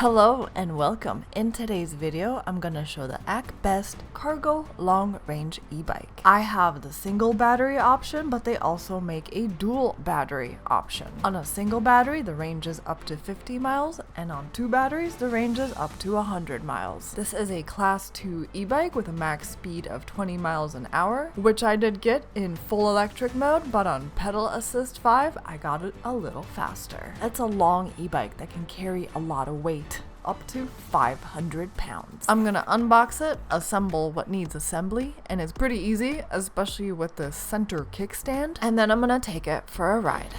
Hello and welcome. In today's video, I'm gonna show the Actbest Cargo Long Range e-bike. I have the single battery option, but they also make a dual battery option. On a single battery, the range is up to 50 miles, and on two batteries, the range is up to 100 miles. This is a class 2 e-bike with a max speed of 20 miles an hour, which I did get in full electric mode, but on pedal assist 5, I got it a little faster. It's a long e-bike that can carry a lot of weight, up to 500 pounds. I'm gonna unbox it, assemble what needs assembly, and it's pretty easy, especially with the center kickstand, and then I'm gonna take it for a ride.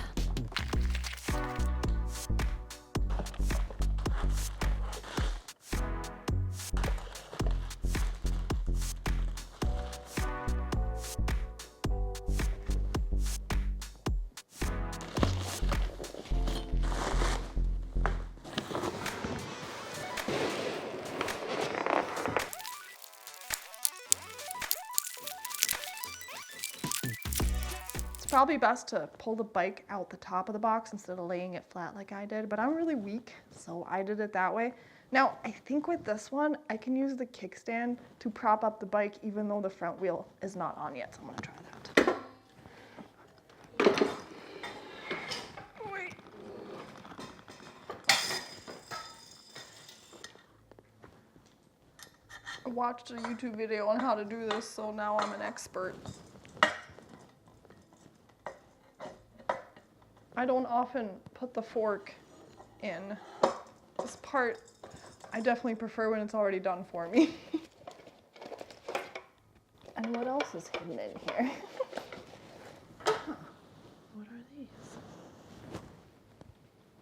Probably best to pull the bike out the top of the box instead of laying it flat like I did, but I'm really weak, so I did it that way. Now, I think with this one, I can use the kickstand to prop up the bike even though the front wheel is not on yet, so I'm gonna try that. Wait. I watched a YouTube video on how to do this, so now I'm an expert. I don't often put the fork in. This part, I definitely prefer when it's already done for me. And what else is hidden in here? Huh. What are these?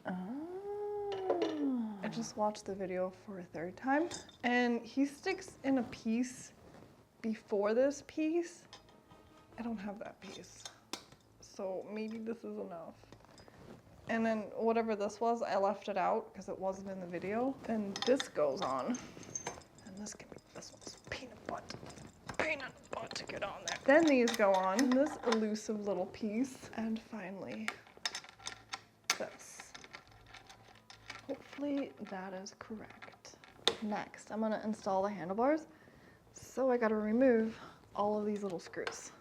Oh. I just watched the video for a third time, and he sticks in a piece before this piece. I don't have that piece, so maybe this is enough. And then whatever this was, I left it out because it wasn't in the video. Then this goes on. And this one's pain in the butt to get on there. Then these go on, and this elusive little piece. And finally, this. Hopefully that is correct. Next, I'm gonna install the handlebars. So I gotta remove all of these little screws.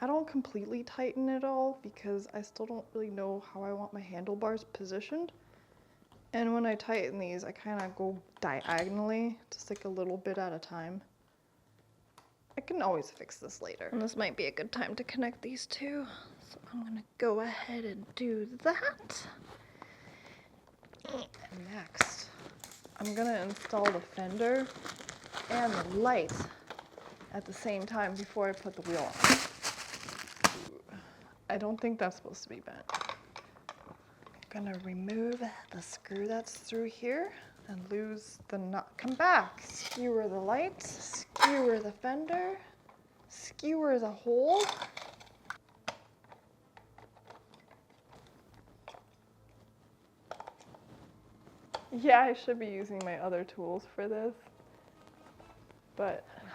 I don't completely tighten it all because I still don't really know how I want my handlebars positioned. And when I tighten these, I kind of go diagonally, just like a little bit at a time. I can always fix this later. And this might be a good time to connect these two. So I'm gonna go ahead and do that. And next, I'm gonna install the fender and the light at the same time before I put the wheel on. I don't think that's supposed to be bent. I'm gonna remove the screw that's through here and lose the nut. Come back. Skewer the light, skewer the fender, skewer the hole. Yeah, I should be using my other tools for this, but I'm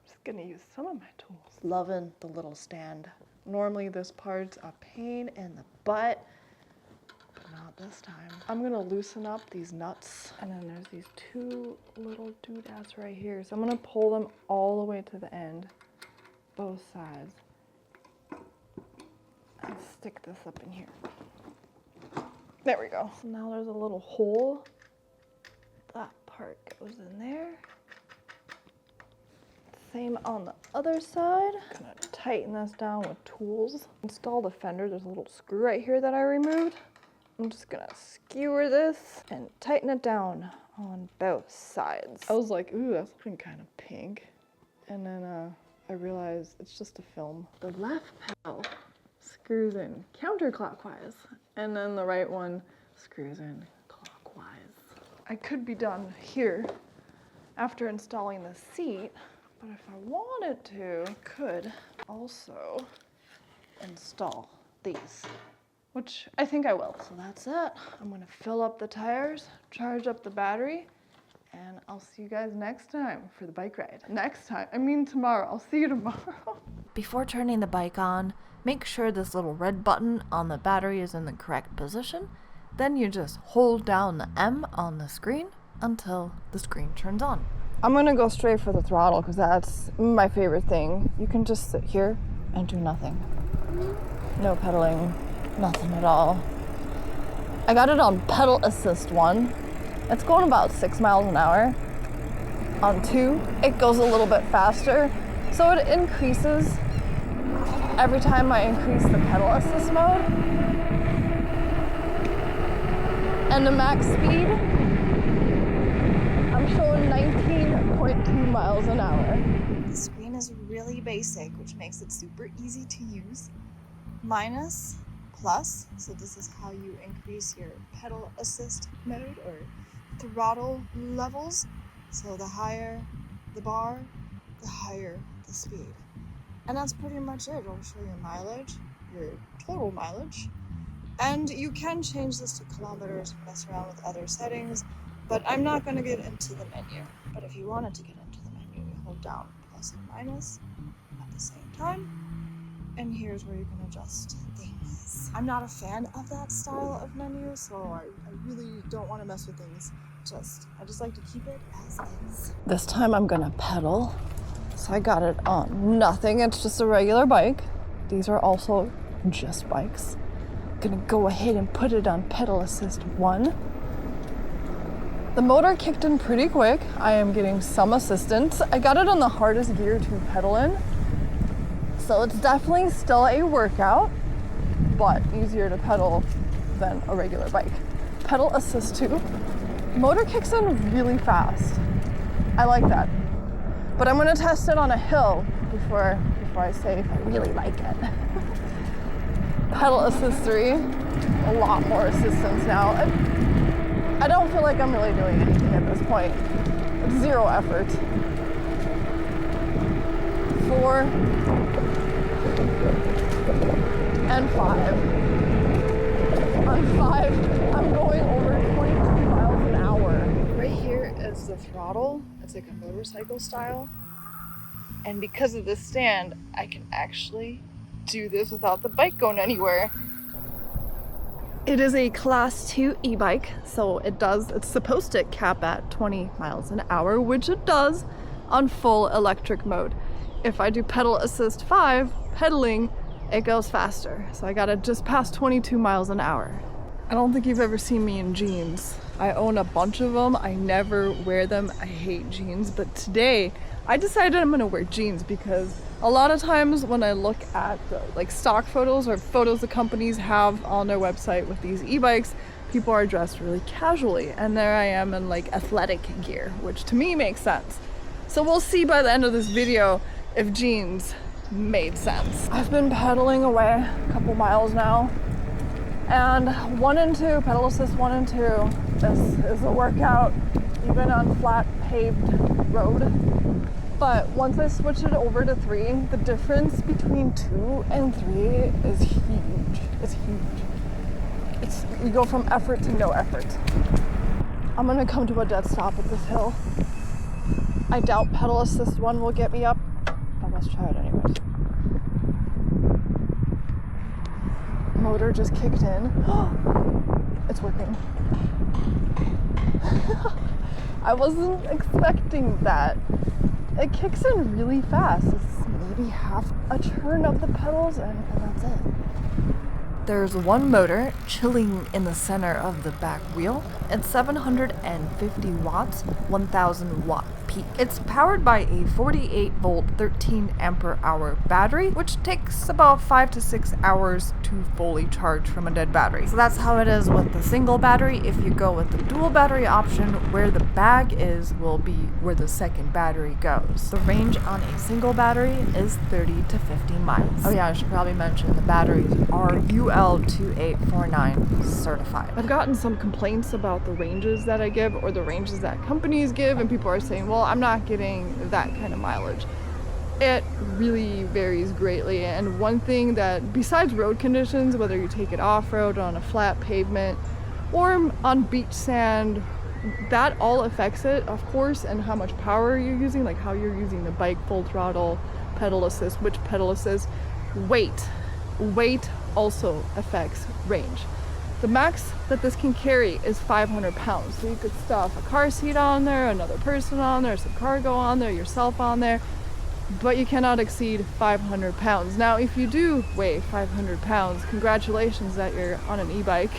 just gonna use some of my tools. Loving the little stand. Normally this part's a pain in the butt, but not this time. I'm gonna loosen up these nuts, and then there's these two little doodads right here. So I'm gonna pull them all the way to the end, both sides, and stick this up in here. There we go. So now there's a little hole. That part goes in there. Same on the other side. I'm gonna tighten this down with tools. Install the fender. There's a little screw right here that I removed. I'm just gonna skewer this and tighten it down on both sides. I was like, ooh, that's looking kind of pink. And then I realized it's just a film. The left pedal screws in counterclockwise, and then the right one screws in clockwise. I could be done here after installing the seat. But if I wanted to, I could also install these, which I think I will. So that's it. I'm gonna fill up the tires, charge up the battery, and I'll see you guys next time for the bike ride. Next time, I mean tomorrow. I'll see you tomorrow. Before turning the bike on, make sure this little red button on the battery is in the correct position. Then you just hold down the M on the screen until the screen turns on. I'm gonna go straight for the throttle because that's my favorite thing. You can just sit here and do nothing. No pedaling, nothing at all. I got it on pedal assist 1. It's going about 6 miles an hour. On 2, it goes a little bit faster. So it increases every time I increase the pedal assist mode. And the max speed, I'm showing 19.2 miles an hour. The screen is really basic, which makes it super easy to use. Minus, plus, so this is how you increase your pedal assist mode or throttle levels. So the higher the bar, the higher the speed. And that's pretty much it. It'll show your mileage, your total mileage. And you can change this to kilometers, mess around with other settings, but I'm not going to get into the menu. But if you wanted to get into the menu, you hold down plus and minus at the same time. And here's where you can adjust things. I'm not a fan of that style of menu, so I really don't want to mess with things. I just like to keep it as is. This time I'm gonna pedal. So I got it on nothing. It's just a regular bike. These are also just bikes. I'm gonna go ahead and put it on pedal assist 1. The motor kicked in pretty quick. I am getting some assistance. I got it on the hardest gear to pedal in. So it's definitely still a workout, but easier to pedal than a regular bike. Pedal assist 2. Motor kicks in really fast. I like that. But I'm gonna test it on a hill before I say if I really like it. Pedal assist 3, a lot more assistance now. I don't feel like I'm really doing anything at this point. It's 0 effort. 4 and 5. On 5, I'm going over 22 miles an hour. Right here is the throttle. It's like a motorcycle style. And because of this stand, I can actually do this without the bike going anywhere. It is a class 2 e-bike, so it's supposed to cap at 20 miles an hour, which it does on full electric mode. If I do pedal assist 5, pedaling, it goes faster. So I got it just past 22 miles an hour. I don't think you've ever seen me in jeans. I own a bunch of them. I never wear them. I hate jeans, but today I decided I'm gonna wear jeans because a lot of times when I look at the stock photos or photos the companies have on their website with these e-bikes, people are dressed really casually, and there I am in athletic gear, which to me makes sense. So we'll see by the end of this video if jeans made sense. I've been pedaling away a couple miles now, and 1 and 2, pedal assist 1 and 2, this is a workout even on flat paved road. But once I switch it over to 3, the difference between 2 and 3 is huge. It's huge. You go from effort to no effort. I'm gonna come to a dead stop at this hill. I doubt pedal assist 1 will get me up, but let's try it anyways. Motor just kicked in. It's working. I wasn't expecting that. It kicks in really fast. It's maybe half a turn of the pedals and that's it. There's one motor chilling in the center of the back wheel. It's 750 watts, 1000 watt peak. It's powered by a 48 volt, 13 ampere hour battery, which takes about 5 to 6 hours to fully charge from a dead battery. So that's how it is with the single battery. If you go with the dual battery option, where the bag is will be where the second battery goes. The range on a single battery is 30 to 50 miles. Oh yeah, I should probably mention the batteries are UL2849 certified. I've gotten some complaints about the ranges that I give or the ranges that companies give, and people are saying, well, I'm not getting that kind of mileage. It really varies greatly, and one thing that, besides road conditions, whether you take it off-road on a flat pavement or on beach sand, that all affects it, of course, and how much power you're using, like how you're using the bike full throttle pedal assist, which pedal assist. Weight also affects range. The max that this can carry is 500 pounds. So you could stuff a car seat on there, another person on there, some cargo on there, yourself on there, but you cannot exceed 500 pounds. Now, if you do weigh 500 pounds, congratulations that you're on an e-bike,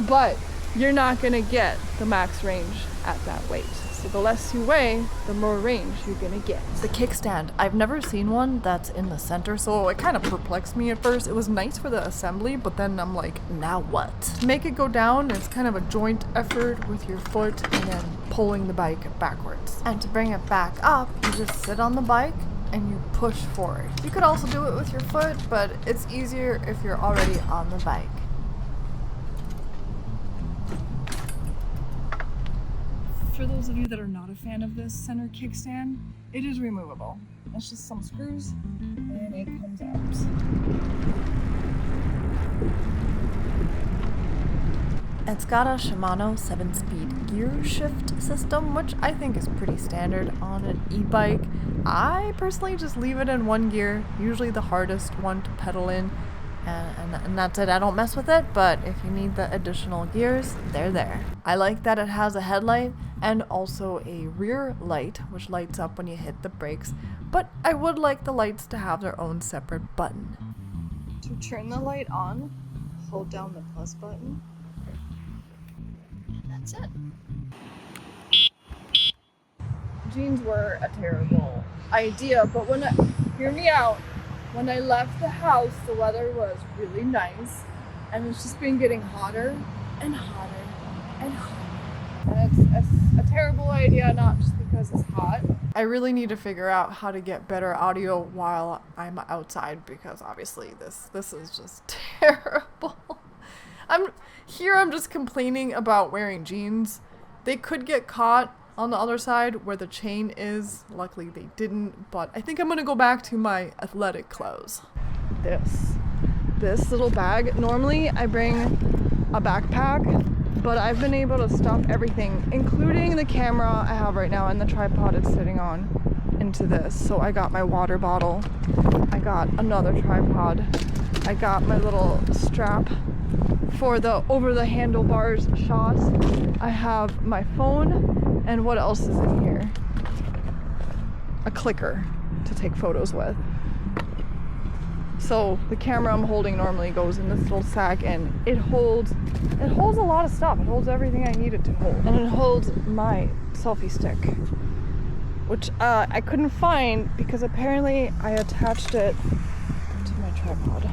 but you're not gonna get the max range at that weight. So the less you weigh, the more range you're gonna get. The kickstand, I've never seen one that's in the center, so it kind of perplexed me at first. It was nice for the assembly, but then I'm like, now what? To make it go down, it's kind of a joint effort with your foot and then pulling the bike backwards. And to bring it back up, you just sit on the bike and you push forward. You could also do it with your foot, but it's easier if you're already on the bike. For those of you that are not a fan of this center kickstand, it is removable. It's just some screws and it comes out. It's got a Shimano 7-speed gear shift system, which I think is pretty standard on an e-bike. I personally just leave it in one gear, usually the hardest one to pedal in, and that's it. I don't mess with it, but if you need the additional gears, they're there. I like that it has a headlight and also a rear light, which lights up when you hit the brakes, but I would like the lights to have their own separate button. To turn the light on, hold down the plus button. That's it. Jeans were a terrible idea, but hear me out. When I left the house, the weather was really nice, and it's just been getting hotter and hotter and hotter. And it's a terrible idea, not just because it's hot. I really need to figure out how to get better audio while I'm outside, because obviously this is just terrible. I'm just complaining about wearing jeans. They could get caught on the other side where the chain is. Luckily they didn't, but I think I'm gonna go back to my athletic clothes. This little bag, normally I bring a backpack, but I've been able to stuff everything, including the camera I have right now and the tripod it's sitting on, into this. So I got my water bottle, I got another tripod, I got my little strap for the over the handlebars shots, I have my phone, and what else is in here? A clicker to take photos with. So the camera I'm holding normally goes in this little sack, and it holds a lot of stuff. It holds everything I need it to hold. And it holds my selfie stick, which I couldn't find because apparently I attached it to my tripod.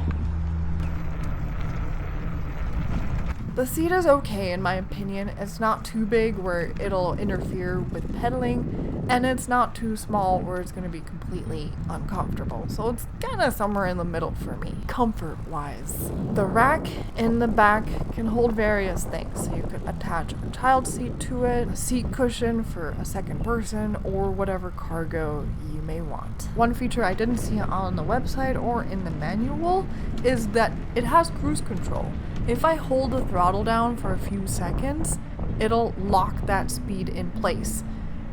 The seat is okay in my opinion. It's not too big where it'll interfere with pedaling, and it's not too small where it's going to be completely uncomfortable. So it's kind of somewhere in the middle for me, comfort-wise. The rack in the back can hold various things. So you could attach a child seat to it, a seat cushion for a second person, or whatever cargo you may want. One feature I didn't see on the website or in the manual is that it has cruise control. If I hold the throttle down for a few seconds, it'll lock that speed in place.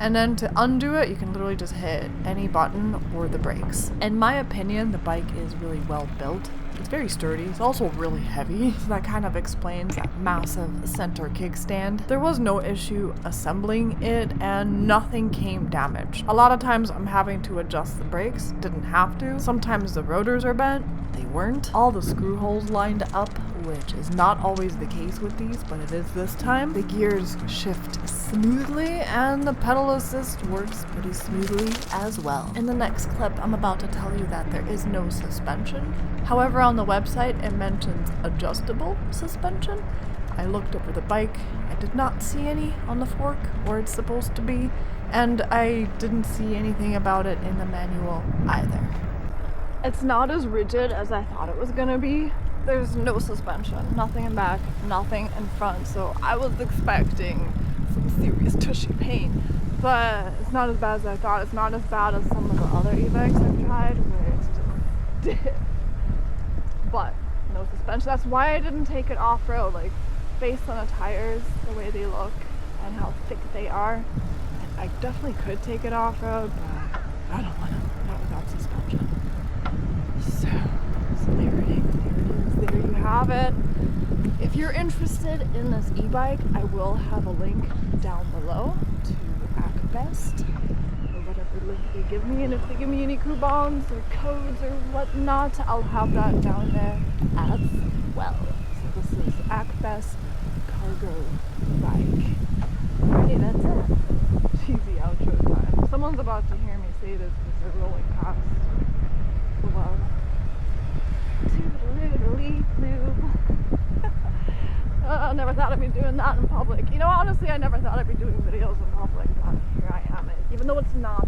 And then to undo it, you can literally just hit any button or the brakes. In my opinion, the bike is really well built. It's very sturdy. It's also really heavy. So that kind of explains that massive center kickstand. There was no issue assembling it and nothing came damaged. A lot of times I'm having to adjust the brakes. Didn't have to. Sometimes the rotors are bent. They weren't. All the screw holes lined up, which is not always the case with these, but it is this time. The gears shift smoothly and the pedal assist works pretty smoothly as well. In the next clip, I'm about to tell you that there is no suspension. However, on the website, it mentions adjustable suspension. I looked over the bike. I did not see any on the fork where it's supposed to be, and I didn't see anything about it in the manual either. It's not as rigid as I thought it was gonna be. There's no suspension, nothing in back, nothing in front, so I was expecting some serious tushy pain, but it's not as bad as I thought. It's not as bad as some of the other e-bikes I've tried where it's just dead. But no suspension. That's why I didn't take it off-road, like based on the tires, the way they look and how thick they are. I definitely could take it off-road, but I don't want to, not without suspension. So there it is. There you have it. If you're interested in this e-bike, I will have a link down below to Actbest, or whatever link they give me, and if they give me any coupons or codes or whatnot, I'll have that down there as well. So this is Actbest Cargo Bike. Alrighty, that's it. Cheesy outro time. Someone's about to hear me say this because they're rolling past. Well, toodaloo-loo. I never thought I'd be doing that in public. You know, honestly, I never thought I'd be doing videos in public, but here I am. Even though it's not